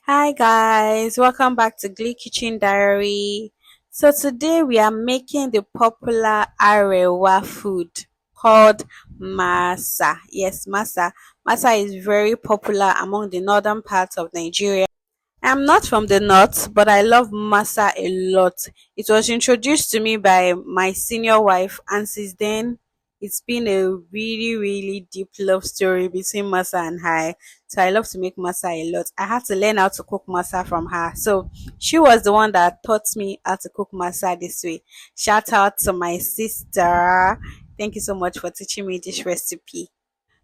Hi guys, welcome back to Glee Kitchen Diary. So today we are making the popular Arewa food called Masa. Yes, Masa. Masa is very popular among the northern parts of Nigeria. I'm not from the north, but I love masa a lot. It was introduced to me by my senior wife, and since then, it's been a really, really deep love story between masa and I. So I love to make masa a lot. I had to learn how to cook masa from her. So she was the one that taught me how to cook masa this way. Shout out to my sister. Thank you so much for teaching me this recipe.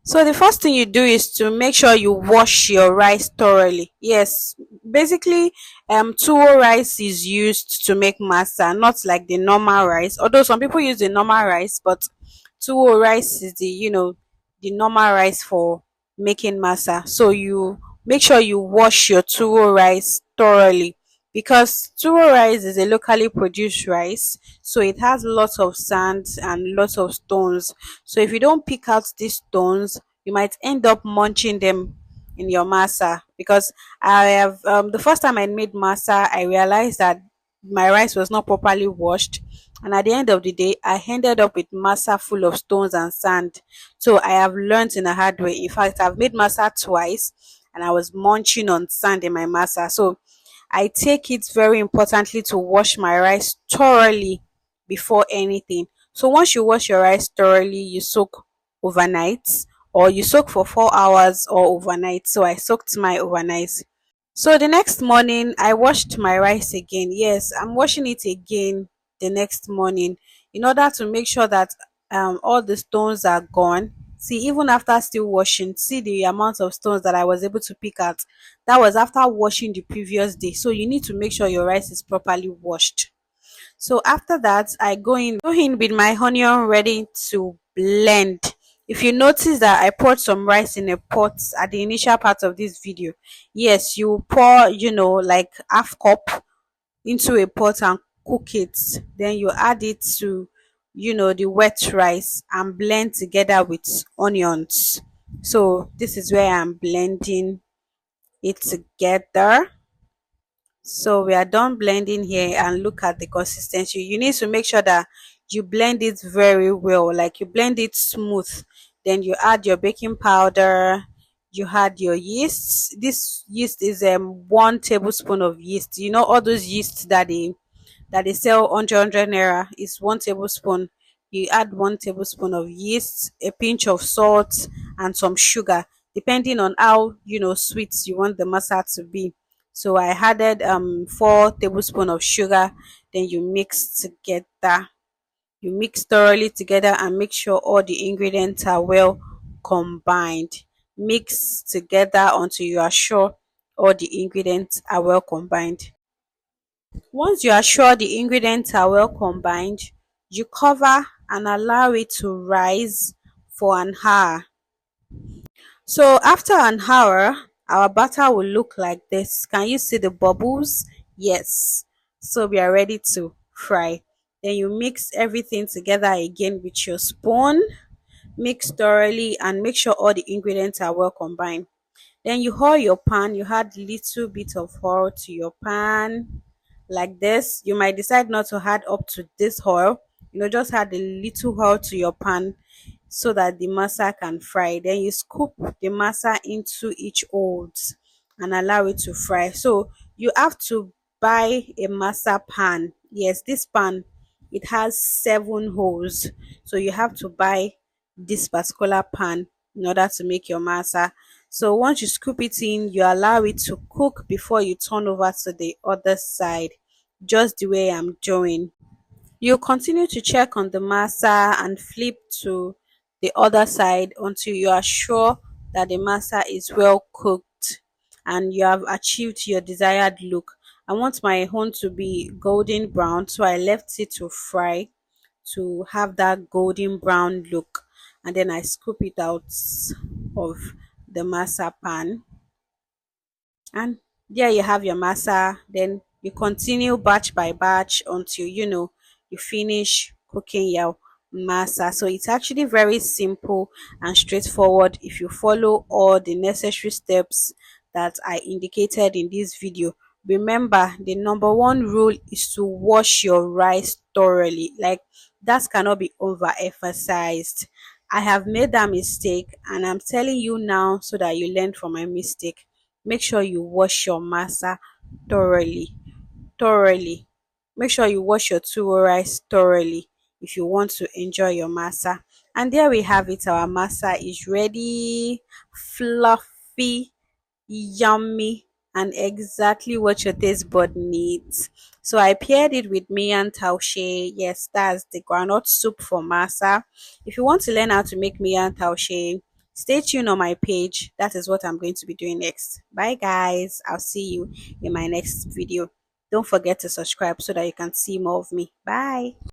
So the first thing you do is to make sure you wash your rice thoroughly. Yes, basically, tuwo rice is used to make masa, not like the normal rice. Although some people use the normal rice, but tuwo rice is the normal rice for making masa. So you make sure you wash your tuwo rice thoroughly because tuwo rice is a locally produced rice, so it has lots of sand and lots of stones. So if you don't pick out these stones, you might end up munching them in your masa. Because I have the first time I made masa, I realized that my rice was not properly washed, and at the end of the day, I ended up with masa full of stones and sand. So I have learned in a hard way. In fact, I've made masa twice, and I was munching on sand in my masa. So I take it very importantly to wash my rice thoroughly before anything. So once you wash your rice thoroughly, you soak overnight, or you soak for 4 hours or overnight. So I soaked my overnight. So the next morning, I washed my rice again. Yes, I'm washing it again the next morning in order to make sure that all the stones are gone. See, even after still washing, see the amount of stones that I was able to pick out. That was after washing the previous day. So you need to make sure your rice is properly washed. So after that, I go in with my onion ready to blend. If you notice that I poured some rice in a pot at the initial part of this video, yes, you pour, like half cup into a pot and cook it. Then you add it to, the wet rice and blend together with onions. So this is where I'm blending it together. So we are done blending here, and look at the consistency. You need to make sure that you blend it very well, like you blend it smooth. Then you add your baking powder, you add your yeast. This yeast is 1 tablespoon of yeast. You know, all those yeast that they sell 100 naira is 1 tablespoon. You add 1 tablespoon of yeast, a pinch of salt, and some sugar, depending on how sweet you want the masa to be. So I added 4 tablespoon of sugar. Then you mix together. You mix thoroughly together and make sure all the ingredients are well combined. Mix together until you are sure all the ingredients are well combined. Once you are sure the ingredients are well combined, you cover and allow it to rise for an hour. So after an hour, our batter will look like this. Can you see the bubbles? Yes. So we are ready to fry. Then you mix everything together again with your spoon. Mix thoroughly and make sure all the ingredients are well combined. Then you oil your pan. You add little bit of oil to your pan like this. You might decide not to add up to this oil. Just add a little oil to your pan so that the masa can fry. Then you scoop the masa into each holes and allow it to fry. So you have to buy a masa pan. Yes, this pan, it has 7 holes. So you have to buy this particular pan in order to make your masa. So once you scoop it in, you allow it to cook before you turn over to the other side, just the way I'm doing. You continue to check on the masa and flip to the other side until you are sure that the masa is well cooked and you have achieved your desired look. I want my own to be golden brown, so I left it to fry to have that golden brown look, and then I scoop it out of the masa pan, and there you have your masa. Then you continue batch by batch until you finish cooking your masa. So it's actually very simple and straightforward if you follow all the necessary steps that I indicated in this video. Remember, the number one rule is to wash your rice thoroughly. Like, that cannot be overemphasized. I have made that mistake and I'm telling you now so that you learn from my mistake. Make sure you wash your masa thoroughly. Thoroughly. Make sure you wash your tuwo rice thoroughly if you want to enjoy your masa. And there we have it. Our masa is ready. Fluffy, yummy, and exactly what your taste bud needs. So I paired it with miyan taushe. Yes, that's the groundnut soup for masa. If you want to learn how to make miyan taushe, stay tuned on my page. That is what I'm going to be doing next. Bye guys. I'll see you in my next video. Don't forget to subscribe so that you can see more of me. Bye.